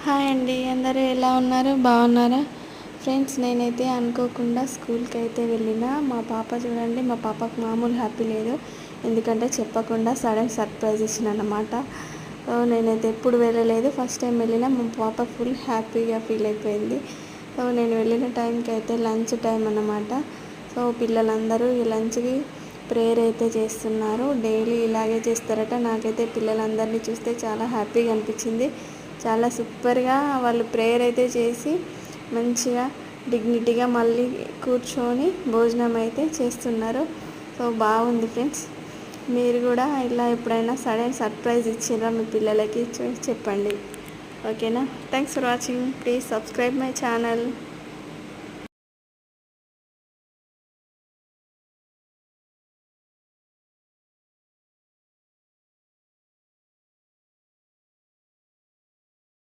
Hi అండి, అందరూ ఎలా ఉన్నారు? బాగున్నారా? ఫ్రెండ్స్, నేనైతే అనుకోకుండా స్కూల్కి అయితే వెళ్ళిన. మా పాప చూడండి, మా పాపకు మామూలు హ్యాపీ లేదు. ఎందుకంటే చెప్పకుండా సడన్ సర్ప్రైజ్ ఇచ్చినమాట. నేనైతే ఎప్పుడు వెళ్ళలేదు, ఫస్ట్ టైం వెళ్ళిన. మా పాప ఫుల్ హ్యాపీగా ఫీల్ అయిపోయింది. నేను వెళ్ళిన టైంకి అయితే లంచ్ టైం అన్నమాట. పిల్లలందరూ ఈ లంచ్కి ప్రేయర్ అయితే చేస్తున్నారు. డైలీ ఇలాగే చేస్తారట. నాకైతే పిల్లలందరినీ చూస్తే చాలా హ్యాపీగా అనిపించింది. చాలా సూపర్గా వాళ్ళు ప్రేయర్ అయితే చేసి మంచిగా డిగ్నిటీగా మళ్ళీ కూర్చొని భోజనం అయితే చేస్తున్నారు. బాగుంది ఫ్రెండ్స్. మీరు కూడా ఇలా ఎప్పుడైనా సడన్ సర్ప్రైజ్ ఇచ్చిరా మీ పిల్లలకి చెప్పండి. ఓకేనా? Thanks for watching. Please subscribe my channel.